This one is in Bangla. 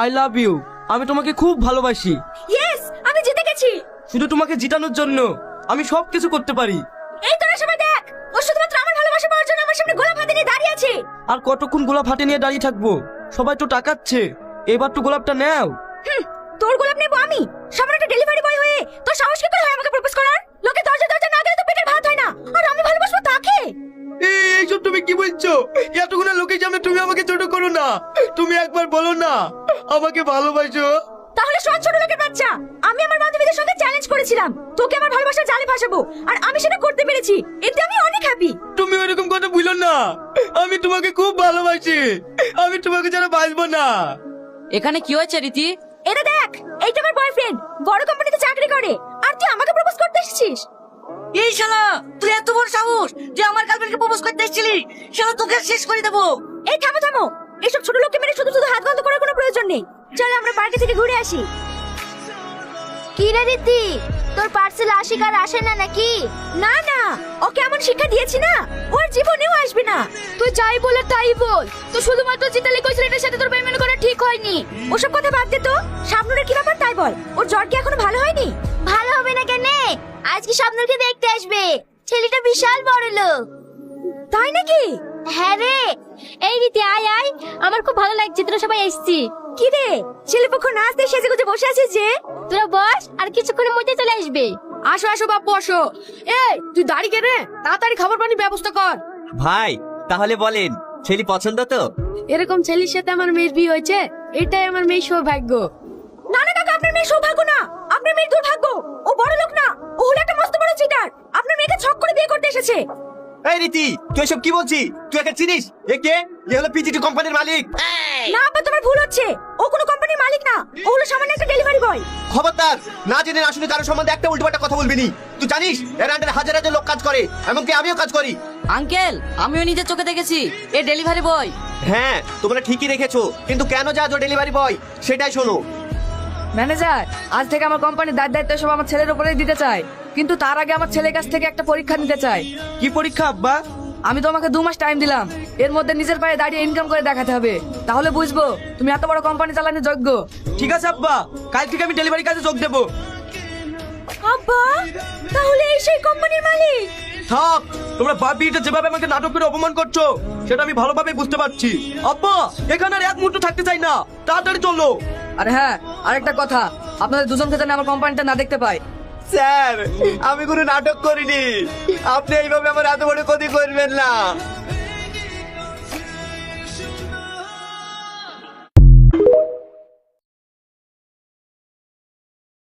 I love you. আমি তোমাকে খুব ভালোবাসি। ইয়েস, আমি জিতে গেছি। শুধু তোমাকে জিতানোর জন্য আমি সব কিছু করতে পারি। এই তোরা সবাই দেখ, ও শুধুমাত্র আমার ভালোবাসা পাওয়ার জন্য আমার সামনে গোলাপ হাতে নিয়ে দাঁড়িয়ে আছে। আর কতক্ষণ গোলাপ হাতে নিয়ে দাঁড়িয়ে থাকবো? সবাই তো টাকাচ্ছে, এবার তো গোলাপটা নাও। তোর গোলাপ নেবো আমি? সামনে একটা ডেলিভারি বয় হয়ে তোর সাহস কি করে হয় আমাকে প্রপোজ করার? লোকে দরজা দরজা না গেলে তো পেটের ভাত হয় না, আর আমি ভালোবাসবো তাকে। এইসব তুমি কি বলছো? এতগুলো লোকের সামনে তুমি আমাকে ছোট করো না। তুমি একবার বলো না আমাকে ভালোবাসো। তাহলে শোন ছোট লোকের বাচ্চা, আমি আমার বান্ধবীদের সঙ্গে চ্যালেঞ্জ করেছিলাম তোকে আমার ভালোবাসার জালে ফাঁসাবো, আর আমি সেটা করতে পেরেছি। এতে আমি অনেক হ্যাপি। তুমি ওরকম কথা বলো না, আমি তোমাকে খুব ভালোবাসি। আমি তোমাকে ছাড়া বাঁচবো না। এখানে কি হয়েছে রীতি? এটা দেখ, এইটা আমার বয়ফ্রেন্ড, বড় কোম্পানিতে চাকরি করে, আর তুই আমাকে প্রপোজ করতে এসেছিস। এই শালা, তুই এত বড় সাহস যে আমার গার্লফ্রেন্ডকে প্রপোজ করতে এসেছিলি? শালা তোকে শেষ করে দেবো। এই থামো থামো, এইসব ছোট লোককে মেরে শুধু শুধু হাত বন্ধ করার কোনো প্রয়োজন নেই। চল আমরা পার্কে থেকে ঘুরে আসি। কি রে রীতি, তোর পার্সেল আশিক আর আসে না নাকি? না না, ওকে এমন শিক্ষা দিয়েছি না, ওর জীবনেও আসবে না। তুই যাই বলে তাই বল, তো শুধুমাত্র জিতালি কই ছেলেটার সাথে তোর বেইমানি করা ঠিক হয়নি। ওসব কথা বাদ দে তো, শাবনুরের কি ব্যাপার তাই বল। ওর জ্বর কি এখনো ভালো হয়নি? ভালো হবে না কেন? আজকে শাবনুরকে দেখতে আসবে, ছেলেটা বিশাল বড় লোক। তাই নাকি? হ্যাঁ রে। এই রীতি আয় আয়, আমার খুব ভালো লাগছে তোরা সবাই এসেছি। কি রে, ছেলেপক্ষ নাচতে সেজে গুজে বসে আছিস যে? তোরা বস, আর কিছুক্ষণের মধ্যে চলে আসবে। আসো আসো বাপু আসো। এই তুই দাঁড়িয়ে কেনে, তাড়াতাড়ি খাবার পানি ব্যবস্থা কর। ভাই তাহলে বলেন, ছেলে পছন্দ তো? এরকম ছেলের সাথে আমার মেয়ের বিয়ে হয়েছে, এটাই আমার মেয়ের সৌভাগ্য। না না কাকা, আপনার মেয়ে সৌভাগ্য না, আপনার মেয়ের দুর্ভাগ্য। ও বড় লোক না, ও হলো একটা মস্ত বড় চিটার। আপনার মেয়েকে ছক করে বিয়ে করতে এসেছে। এই রীতি, তুই এসব কি বলছিস? তুই একে চিনিস? এ কে? এ হলো পিজিটি কোম্পানির মালিক। না আব্বা, তোমার ভুল হচ্ছে। ও কোনো কোম্পানির মালিক না, ও হলো সামান্য একটা ডেলিভারি বয়। খবরদার, না জেনে না শুনে কারোর সম্বন্ধে একটা উল্টোপাল্টা কথা বলবি নি। তুই জানিস এর আন্ডারে হাজার হাজার লোক কাজ করে, এমনকি আমিও কাজ করি। আঙ্কেল, আমিও নিজের চোখে দেখেছি এ ডেলিভারি বয়। হ্যাঁ, তোমরা ঠিকই রেখেছো, কিন্তু কেন যা ডেলিভারি বয় সেটাই শোনো। ম্যানেজার, আজ থেকে আমার কোম্পানির দায়িত্ব সব আমার ছেলের উপরেই দিতে চাই, কিন্তু তার আগে আমার ছেলের কাছ থেকে একটা পরীক্ষা নিতে চাই। কি পরীক্ষা আব্বা? আমি তোমাকে 2 মাস টাইম দিলাম, এর মধ্যে নিজের পায়ে দাঁড়িয়ে ইনকাম করে দেখাতে হবে, তাহলে বুঝবো তুমি এত বড় কোম্পানি চালানোর যোগ্য। ঠিক আছে আব্বা, কাল থেকে আমি ডেলিভারি কাজে যোগ দেবো। আব্বা, তাহলে এই সেই কোম্পানির মালিক? থাক, তোমরা বাপ বিয়েটা যেভাবে আমাকে নাটক করে অপমান করছো সেটা আমি ভালোভাবে বুঝতে পারছি। আব্বা, এখানে আর এক মুহূর্ত থাকতে চাই না, তাড়াতাড়ি চলো। আর হ্যাঁ, আরেকটা কথা, আপনাদের দুজনকে যেন আমার কোম্পানিটা না দেখতে পাই। স্যার, আমি কোনো নাটক করিনি, আপনি এইভাবে আমার এত বড় ক্ষতি করবেন না।